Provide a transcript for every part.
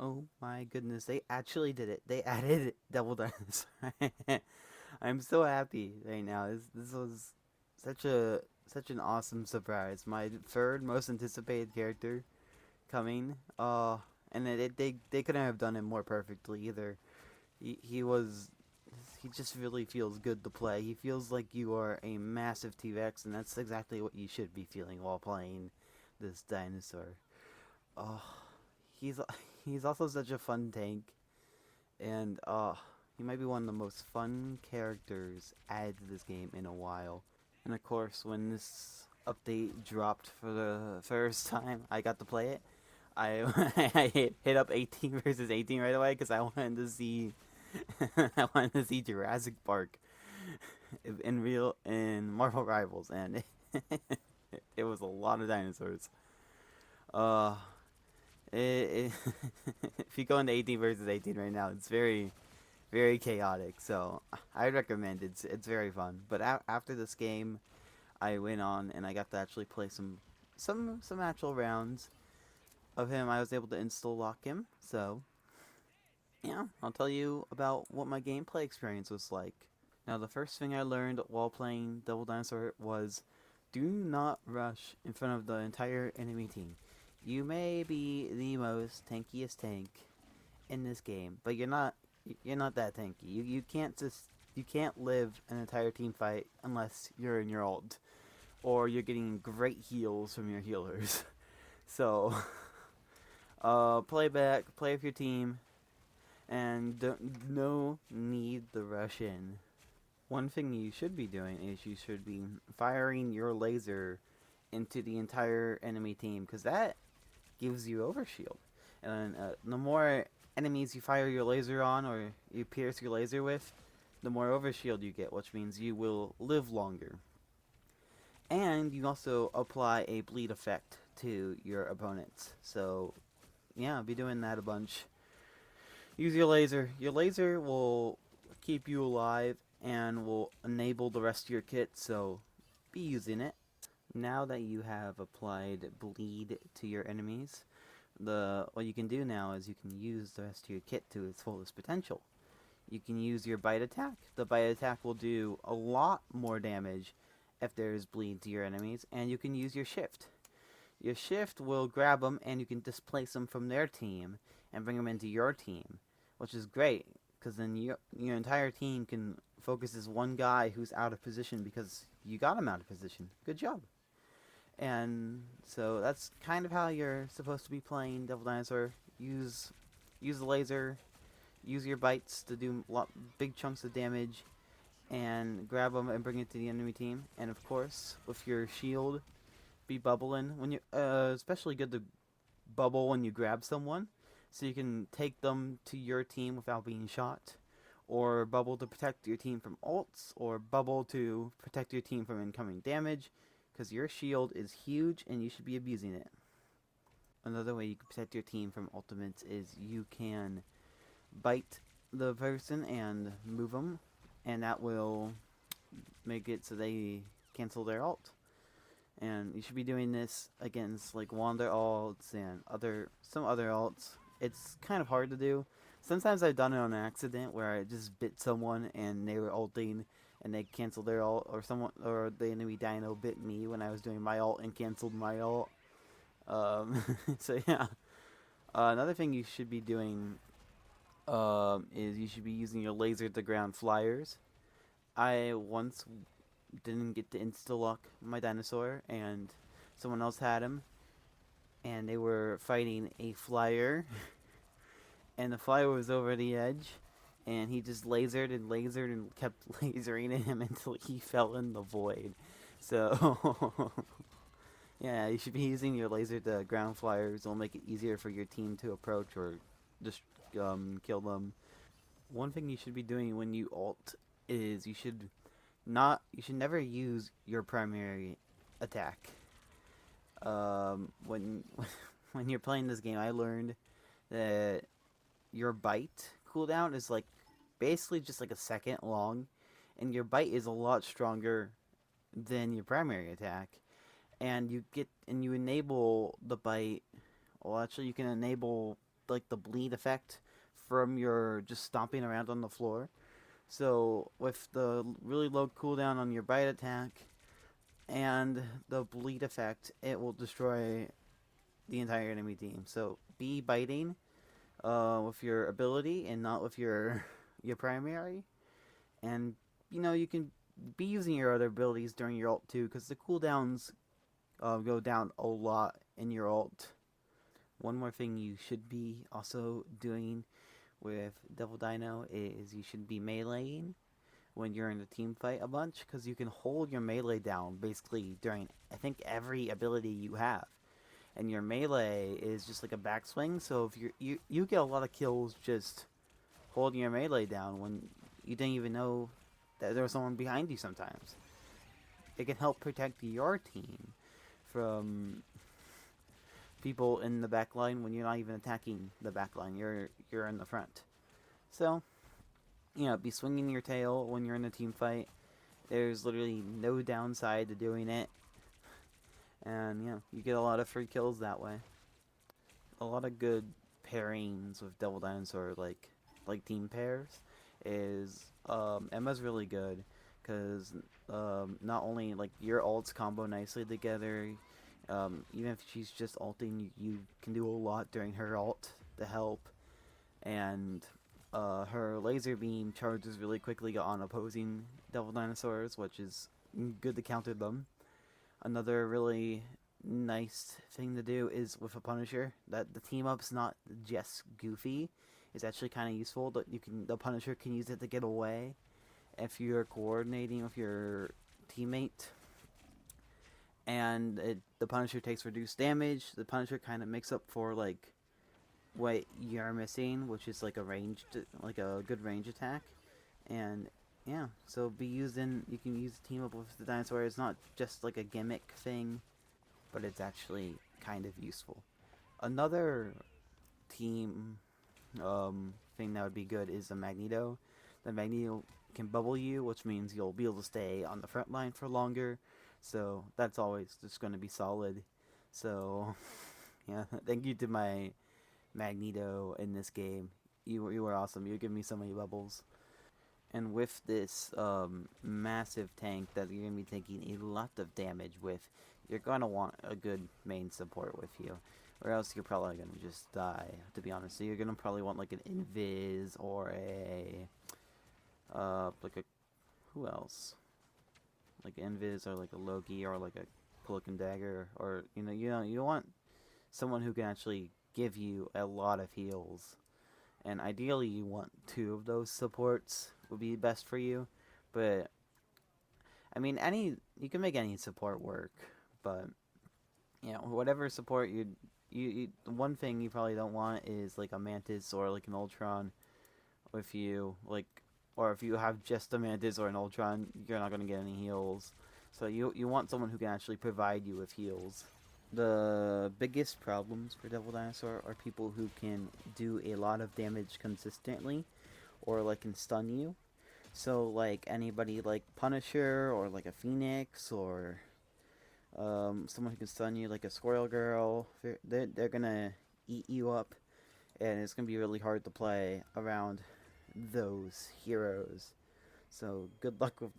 Oh my goodness, they actually did it. They added Double Dinosaur. I'm so happy right now. This was such an awesome surprise. My third most anticipated character coming. And they couldn't have done it more perfectly either. He just really feels good to play. He feels like you are a massive T-Rex, and that's exactly what you should be feeling while playing this dinosaur. Oh, he's he's also such a fun tank, and he might be one of the most fun characters added to this game in a while. And of course, when this update dropped for the first time, I got to play it. I I hit up 18 versus 18 right away because I wanted to see I wanted to see Jurassic Park in Marvel Rivals, and it was a lot of dinosaurs. Uh, it, if you go into 18 versus 18 right now, it's very chaotic. So I recommend it's very fun. But after this game, I went on and I got to actually play some actual rounds of him. I was able to install lock him. So yeah, I'll tell you about what my gameplay experience was like. Now, the first thing I learned while playing Double Dinosaur was do not rush in front of the entire enemy team. You may be the most tankiest tank in this game, but you're not that tanky. You can't live an entire team fight unless you're in your ult or you're getting great heals from your healers. So, play back, play with your team, and no need to rush in. One thing you should be doing is you should be firing your laser into the entire enemy team because that gives you overshield. And the more enemies you fire your laser on or you pierce your laser with, the more overshield you get, which means you will live longer. And you also apply a bleed effect to your opponents. So, yeah, be doing that a bunch. Use your laser. Your laser will keep you alive and will enable the rest of your kit, so be using it. Now that you have applied bleed to your enemies, the what you can do now is you can use the rest of your kit to its fullest potential. You can use your bite attack. The bite attack will do a lot more damage if there's bleed to your enemies, and you can use your shift. Your shift will grab them and you can displace them from their team and bring them into your team, which is great because then your entire team can focus as one guy who's out of position because you got him out of position. Good job. And so that's kind of how you're supposed to be playing Devil Dinosaur. Use the laser, use your bites to do big chunks of damage, and grab them and bring it to the enemy team. And of course, with your shield, be bubbling when you especially good to bubble when you grab someone, so you can take them to your team without being shot, or bubble to protect your team from ults, or bubble to protect your team from incoming damage, because your shield is huge and you should be abusing it. Another way you can protect your team from ultimates is you can bite the person and move them, and that will make it so they cancel their ult. And you should be doing this against like Wander alts and some other alts. It's kind of hard to do. Sometimes I've done it on accident where I just bit someone and they were ulting and they canceled their ult, or the enemy dino bit me when I was doing my ult and canceled my ult. So yeah. Another thing you should be doing is you should be using your laser to ground flyers. I once didn't get to insta lock my dinosaur, and someone else had him, and they were fighting a flyer, and the flyer was over the edge, and he just lasered and kept lasering at him until he fell in the void. So, yeah, you should be using your laser to ground flyers. It'll make it easier for your team to approach or just kill them. One thing you should be doing when you ult is you should never use your primary attack. When when you're playing this game, I learned that your bite cooldown is like basically just like a second long, and your bite is a lot stronger than your primary attack. And you enable the bite. Well, actually, you can enable like the bleed effect from your just stomping around on the floor. So with the really low cooldown on your bite attack and the bleed effect, it will destroy the entire enemy team. So be biting with your ability and not with your primary. And you can be using your other abilities during your ult too, because the cooldowns go down a lot in your ult. One more thing you should be also doing with Devil Dino is you should be meleeing when you're in a team fight a bunch, because you can hold your melee down basically during I think every ability you have. And your melee is just like a backswing, so if you get a lot of kills just holding your melee down when you didn't even know that there was someone behind you sometimes. It can help protect your team from people in the back line when you're not even attacking the back line. You're in the front. So, be swinging your tail when you're in a team fight. There's literally no downside to doing it. And, you get a lot of free kills that way. A lot of good pairings with Devil Dinosaur, like team pairs, is Emma's really good because not only like your ults combo nicely together, even if she's just ulting, you can do a lot during her ult to help, and her laser beam charges really quickly on opposing Devil Dinosaurs, which is good to counter them. Another really nice thing to do is with a Punisher that the team up's not just goofy. It's actually kind of useful that the Punisher can use it to get away if you're coordinating with your teammate. And the Punisher takes reduced damage. The Punisher kind of makes up for like what you're missing, which is like a good range attack. And yeah, so you can use team up with the dinosaur. It's not just like a gimmick thing, but it's actually kind of useful. Another team thing that would be good is a Magneto. The Magneto can bubble you, which means you'll be able to stay on the front line for longer. So that's always just going to be solid. So yeah, thank you to my Magneto in this game. You were awesome. You give me so many bubbles. And with this massive tank that you're going to be taking a lot of damage with, you're going to want a good main support with you. Or else you're probably going to just die, to be honest. So you're going to probably want like an Invis or like a, who else? Like Invis or like a Loki or like a Cloak and Dagger. Or, you want someone who can actually give you a lot of heals. And ideally you want two of those supports would be best for you. But I mean, you can make any support work, but whatever support one thing you probably don't want is like a Mantis or like an Ultron with you, like, or if you have just a Mantis or an Ultron, you're not gonna get any heals. So you want someone who can actually provide you with heals. The biggest problems for Devil Dinosaur are people who can do a lot of damage consistently, or like can stun you. So like anybody like Punisher or like a Phoenix or someone who can stun you like a Squirrel Girl, they're gonna eat you up, and it's gonna be really hard to play around those heroes. So good luck with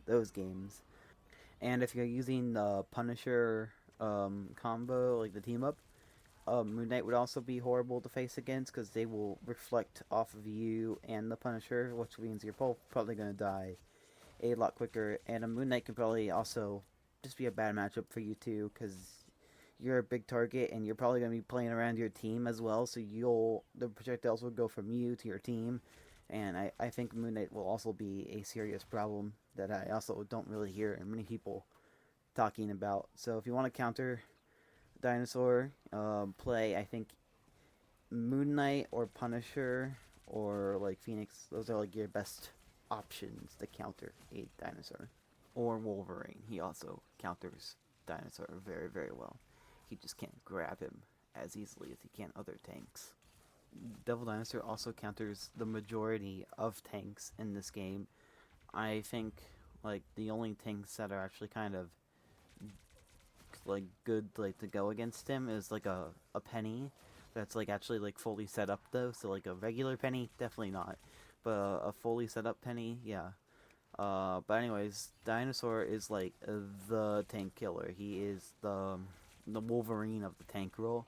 those games. And if you're using the Punisher combo, like the team up, Moon Knight would also be horrible to face against because they will reflect off of you and the Punisher, which means you're both probably going to die a lot quicker. And a Moon Knight can probably also just be a bad matchup for you too because you're a big target and you're probably going to be playing around your team as well. So the projectiles will go from you to your team. And I think Moon Knight will also be a serious problem that I also don't really hear many people talking about. So if you want to counter Dinosaur, play, I think, Moon Knight or Punisher or like Phoenix. Those are like your best options to counter a dinosaur. Or Wolverine. He also counters dinosaur very, very well. He just can't grab him as easily as he can other tanks. Devil Dinosaur also counters the majority of tanks in this game. I think like the only tanks that are actually kind of like good like to go against him is like a Penny, that's like actually like fully set up though. So like a regular penny, definitely not. But a fully set up penny, yeah. But anyways, Dinosaur is like the tank killer. He is the Wolverine of the tank role,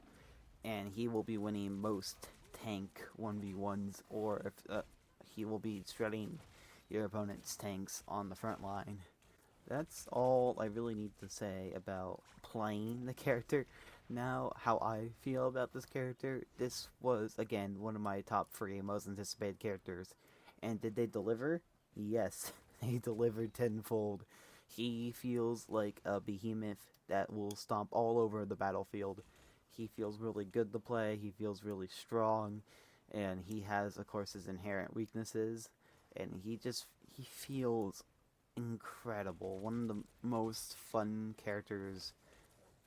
and he will be winning most tank 1v1s, or if he will be shredding your opponent's tanks on the front line. That's all I really need to say about playing the character. Now, how I feel about this character. This was, again, one of my top 3 most anticipated characters. And did they deliver? Yes, they delivered tenfold. He feels like a behemoth that will stomp all over the battlefield. He feels really good to play, he feels really strong, and he has, of course, his inherent weaknesses. And he feels incredible. One of the most fun characters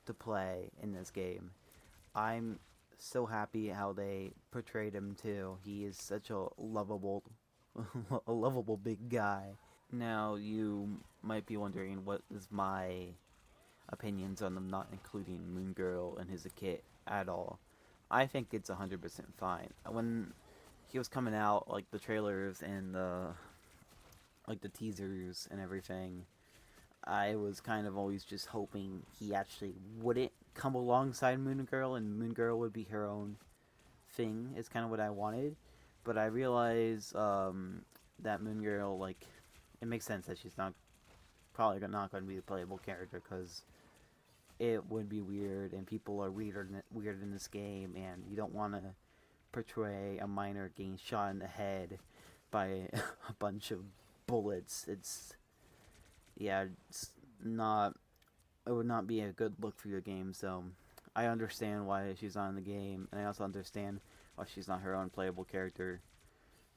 to play in this game. I'm so happy how they portrayed him too. He is such a lovable a lovable big guy. Now you might be wondering what is my opinions on them not including Moon Girl and his kit at all. I think it's 100% fine. When he was coming out, like the trailers and the teasers and everything, I was kind of always just hoping he actually wouldn't come alongside Moon Girl and Moon Girl would be her own thing, is kind of what I wanted. But I realize that Moon Girl, like, it makes sense that she's probably not going to be the playable character because it would be weird and people are weird in this game, and you don't want to portray a minor getting shot in the head by a bunch of bullets. Yeah, it's not. It would not be a good look for your game. So I understand why she's not in the game, and I also understand why she's not her own playable character.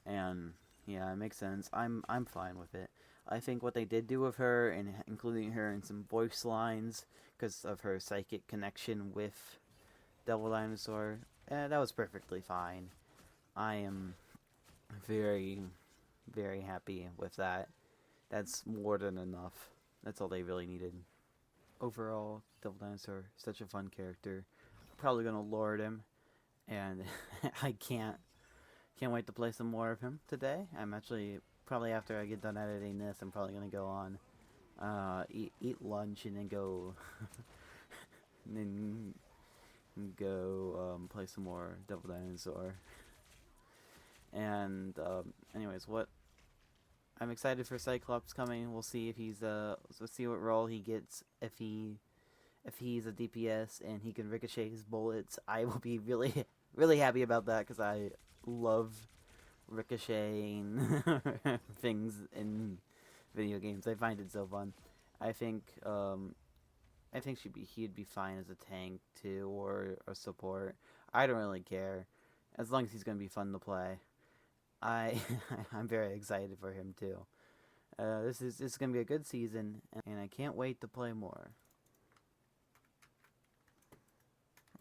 And yeah, it makes sense. I'm fine with it. I think what they did do with her, and including her in some voice lines, because of her psychic connection with Devil Dinosaur, that was perfectly fine. I am very, very happy with that. That's more than enough. That's all they really needed. Overall, Devil Dinosaur, such a fun character. Probably gonna lord him, and I can't wait to play some more of him today. I'm actually probably after I get done editing this, I'm probably gonna go on, eat lunch, and then go and then go play some more Devil Dinosaur. And anyways, what I'm excited for Cyclops coming. We'll see if we'll see what role he gets. If he's a DPS and he can ricochet his bullets, I will be really really happy about that because I love ricocheting things in video games. I find it so fun. I think he'd be fine as a tank too, or a support. I don't really care, as long as he's gonna be fun to play. I I'm very excited for him too. This is gonna be a good season, and I can't wait to play more.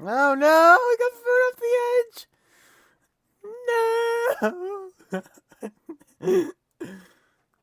Oh no! I got